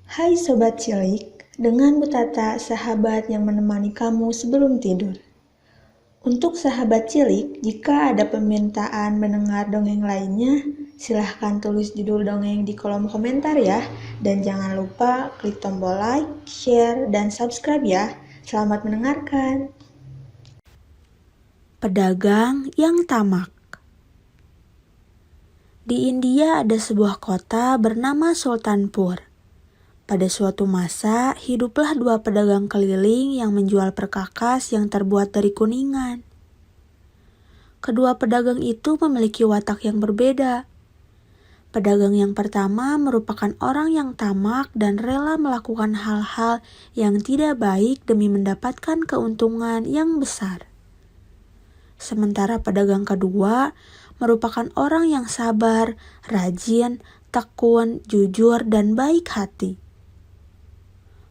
Hai Sobat Cilik, dengan Bu Tata, sahabat yang menemani kamu sebelum tidur. Untuk sahabat cilik, jika ada permintaan mendengar dongeng lainnya, silahkan tulis judul dongeng di kolom komentar ya. Dan jangan lupa klik tombol like, share, dan subscribe ya. Selamat mendengarkan. Pedagang yang tamak. Di India ada sebuah kota bernama Sultanpur. Pada suatu masa, hiduplah dua pedagang keliling yang menjual perkakas yang terbuat dari kuningan. Kedua pedagang itu memiliki watak yang berbeda. Pedagang yang pertama merupakan orang yang tamak dan rela melakukan hal-hal yang tidak baik demi mendapatkan keuntungan yang besar. Sementara pedagang kedua merupakan orang yang sabar, rajin, tekun, jujur, dan baik hati.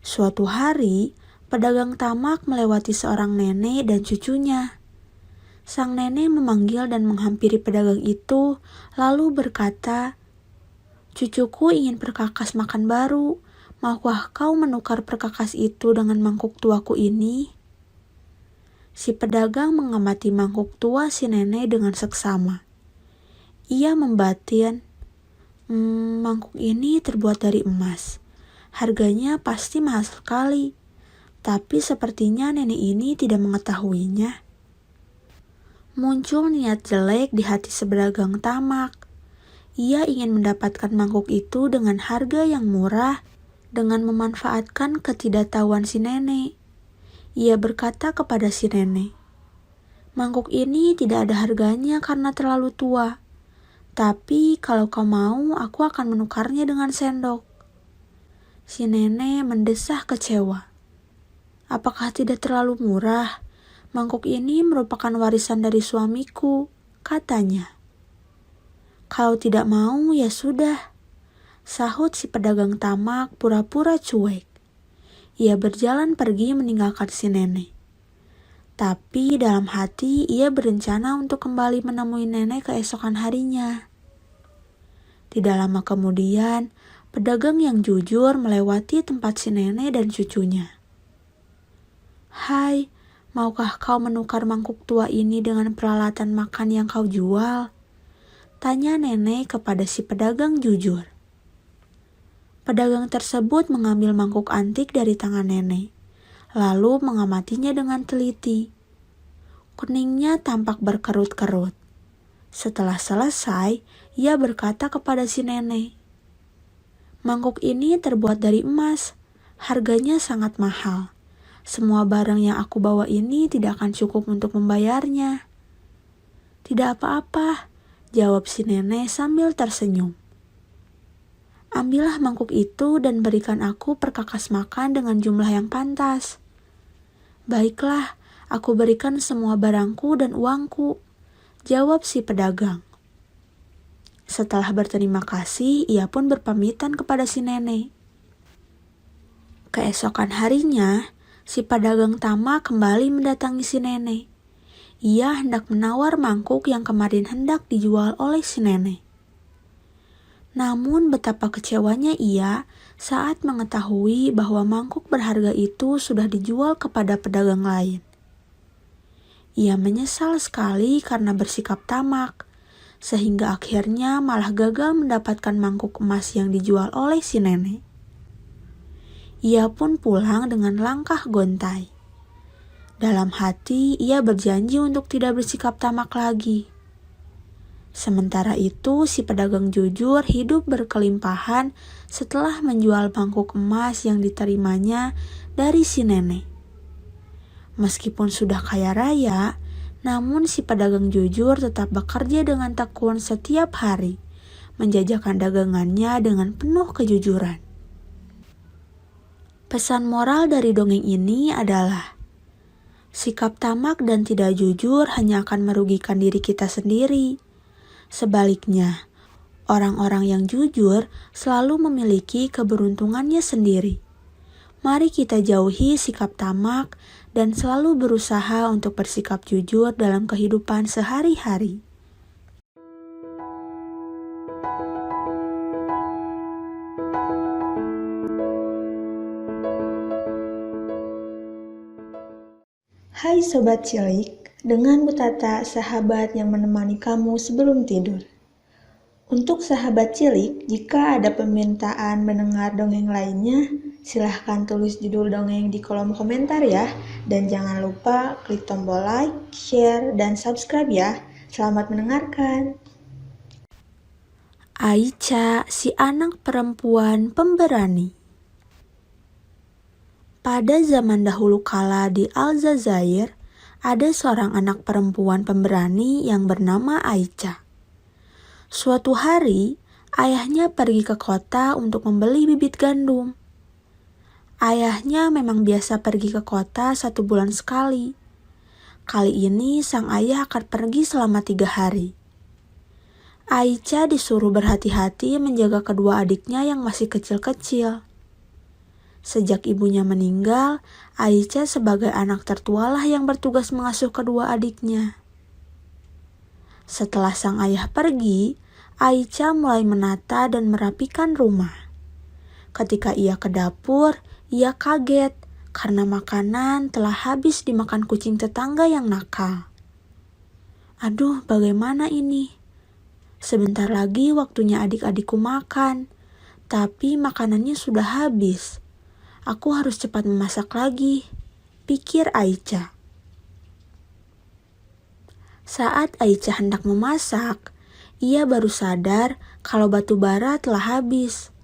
Suatu hari, pedagang tamak melewati seorang nenek dan cucunya. Sang nenek memanggil dan menghampiri pedagang itu, lalu berkata, "Cucuku ingin perkakas makan baru. Maukah kau menukar perkakas itu dengan mangkuk tuaku ini?" Si pedagang mengamati mangkuk tua si nenek dengan seksama. Ia membatin, mangkuk ini terbuat dari emas. Harganya pasti mahal sekali. Tapi sepertinya nenek ini tidak mengetahuinya. Muncul niat jelek di hati si pedagang tamak. Ia ingin mendapatkan mangkuk itu dengan harga yang murah, dengan memanfaatkan ketidaktahuan si nenek. Ia berkata kepada si nenek, "Mangkuk ini tidak ada harganya karena terlalu tua. Tapi kalau kau mau, aku akan menukarnya dengan sendok." Si nenek mendesah kecewa. "Apakah tidak terlalu murah? Mangkuk ini merupakan warisan dari suamiku," katanya. "Kalau tidak mau, ya sudah," sahut si pedagang tamak pura-pura cuek. Ia berjalan pergi meninggalkan si nenek. Tapi dalam hati ia berencana untuk kembali menemui nenek keesokan harinya. Tidak lama kemudian, pedagang yang jujur melewati tempat si nenek dan cucunya. "Hai, maukah kau menukar mangkuk tua ini dengan peralatan makan yang kau jual?" tanya nenek kepada si pedagang jujur. Pedagang tersebut mengambil mangkuk antik dari tangan nenek, lalu mengamatinya dengan teliti. Kuningnya tampak berkerut-kerut. Setelah selesai, ia berkata kepada si nenek, "Mangkuk ini terbuat dari emas. Harganya sangat mahal. Semua barang yang aku bawa ini tidak akan cukup untuk membayarnya." "Tidak apa-apa," jawab si nenek sambil tersenyum. "Ambillah mangkuk itu dan berikan aku perkakas makan dengan jumlah yang pantas." "Baiklah, aku berikan semua barangku dan uangku," jawab si pedagang. Setelah berterima kasih, ia pun berpamitan kepada si nenek. Keesokan harinya, si pedagang tamak kembali mendatangi si nenek. Ia hendak menawar mangkuk yang kemarin hendak dijual oleh si nenek. Namun betapa kecewanya ia saat mengetahui bahwa mangkuk berharga itu sudah dijual kepada pedagang lain. Ia menyesal sekali karena bersikap tamak, sehingga akhirnya malah gagal mendapatkan mangkuk emas yang dijual oleh si nenek. Ia pun pulang dengan langkah gontai. Dalam hati ia berjanji untuk tidak bersikap tamak lagi. Sementara itu, si pedagang jujur hidup berkelimpahan setelah menjual mangkuk emas yang diterimanya dari si nenek. Meskipun sudah kaya raya, namun si pedagang jujur tetap bekerja dengan tekun setiap hari, menjajakan dagangannya dengan penuh kejujuran. Pesan moral dari dongeng ini adalah, sikap tamak dan tidak jujur hanya akan merugikan diri kita sendiri. Sebaliknya, orang-orang yang jujur selalu memiliki keberuntungannya sendiri. Mari kita jauhi sikap tamak dan selalu berusaha untuk bersikap jujur dalam kehidupan sehari-hari. Hai Sobat Cilik, dengan Bu Tata, sahabat yang menemani kamu sebelum tidur. Untuk sahabat cilik, jika ada permintaan mendengar dongeng lainnya, silahkan tulis judul dongeng di kolom komentar ya. Dan jangan lupa klik tombol like, share, dan subscribe ya. Selamat mendengarkan. Aicha, si anak perempuan pemberani. Pada zaman dahulu kala di Aljazair, ada seorang anak perempuan pemberani yang bernama Aicha. Suatu hari, ayahnya pergi ke kota untuk membeli bibit gandum. Ayahnya memang biasa pergi ke kota 1 bulan sekali. Kali ini sang ayah akan pergi selama 3 hari. Aicha disuruh berhati-hati menjaga kedua adiknya yang masih kecil-kecil. Sejak ibunya meninggal, Aicha sebagai anak tertualah yang bertugas mengasuh kedua adiknya. Setelah sang ayah pergi, Aicha mulai menata dan merapikan rumah. Ketika ia ke dapur, ia kaget karena makanan telah habis dimakan kucing tetangga yang nakal. Aduh, bagaimana ini? Sebentar lagi waktunya adik-adikku makan, tapi makanannya sudah habis. Aku harus cepat memasak lagi, pikir Aicha. Saat Aicha hendak memasak, ia baru sadar kalau batu bara telah habis.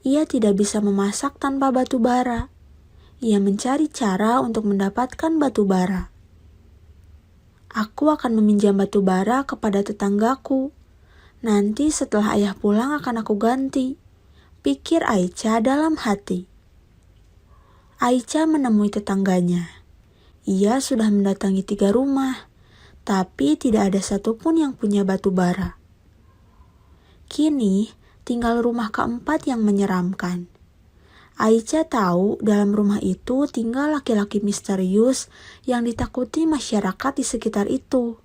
Ia tidak bisa memasak tanpa batu bara. Ia mencari cara untuk mendapatkan batu bara. Aku akan meminjam batu bara kepada tetanggaku. Nanti setelah ayah pulang akan aku ganti, pikir Aicha dalam hati. Aicha menemui tetangganya. Ia sudah mendatangi 3 rumah, tapi tidak ada satupun yang punya batu bara. Kini tinggal rumah keempat yang menyeramkan. Aicha tahu dalam rumah itu tinggal laki-laki misterius yang ditakuti masyarakat di sekitar itu.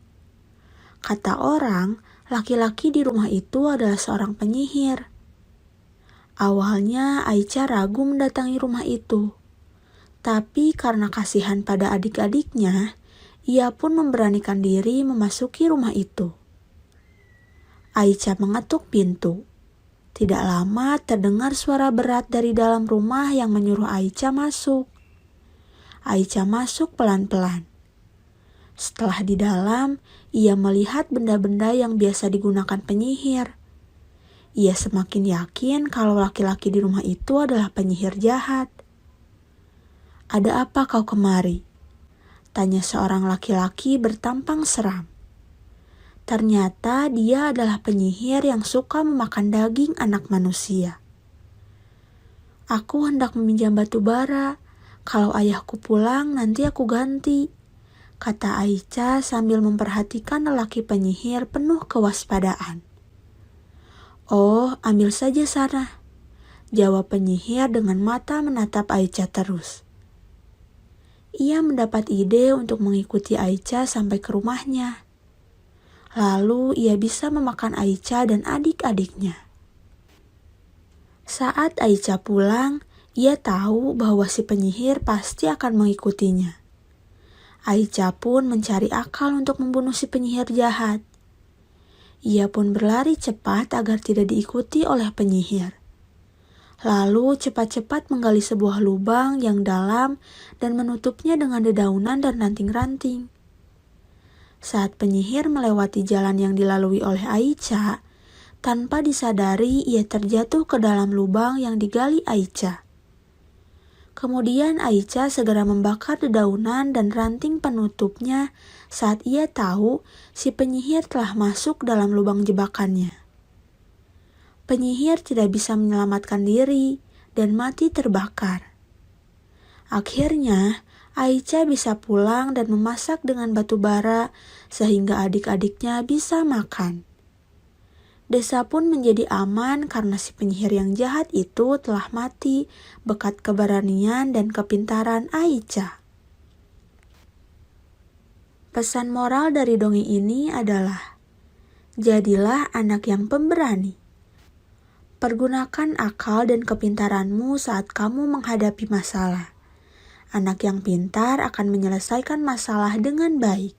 Kata orang, laki-laki di rumah itu adalah seorang penyihir. Awalnya Aicha ragu mendatangi rumah itu. Tapi karena kasihan pada adik-adiknya, ia pun memberanikan diri memasuki rumah itu. Aicha mengetuk pintu. Tidak lama terdengar suara berat dari dalam rumah yang menyuruh Aicha masuk. Aicha masuk pelan-pelan. Setelah di dalam, ia melihat benda-benda yang biasa digunakan penyihir. Ia semakin yakin kalau laki-laki di rumah itu adalah penyihir jahat. "Ada apa kau kemari?" tanya seorang laki-laki bertampang seram. Ternyata dia adalah penyihir yang suka memakan daging anak manusia. "Aku hendak meminjam batu bara. Kalau ayahku pulang nanti aku ganti," kata Aicha sambil memperhatikan lelaki penyihir penuh kewaspadaan. "Oh, ambil saja sana," jawab penyihir dengan mata menatap Aicha terus. Ia mendapat ide untuk mengikuti Aicha sampai ke rumahnya. Lalu ia bisa memakan Aicha dan adik-adiknya. Saat Aicha pulang, ia tahu bahwa si penyihir pasti akan mengikutinya. Aicha pun mencari akal untuk membunuh si penyihir jahat. Ia pun berlari cepat agar tidak diikuti oleh penyihir. Lalu cepat-cepat menggali sebuah lubang yang dalam dan menutupnya dengan dedaunan dan ranting-ranting. Saat penyihir melewati jalan yang dilalui oleh Aicha, tanpa disadari ia terjatuh ke dalam lubang yang digali Aicha. Kemudian Aicha segera membakar dedaunan dan ranting penutupnya saat ia tahu si penyihir telah masuk dalam lubang jebakannya. Penyihir tidak bisa menyelamatkan diri dan mati terbakar. Akhirnya, Aicha bisa pulang dan memasak dengan batu bara sehingga adik-adiknya bisa makan. Desa pun menjadi aman karena si penyihir yang jahat itu telah mati berkat keberanian dan kepintaran Aicha. Pesan moral dari dongeng ini adalah, jadilah anak yang pemberani. Pergunakan akal dan kepintaranmu saat kamu menghadapi masalah, Anak yang pintar akan menyelesaikan masalah dengan baik.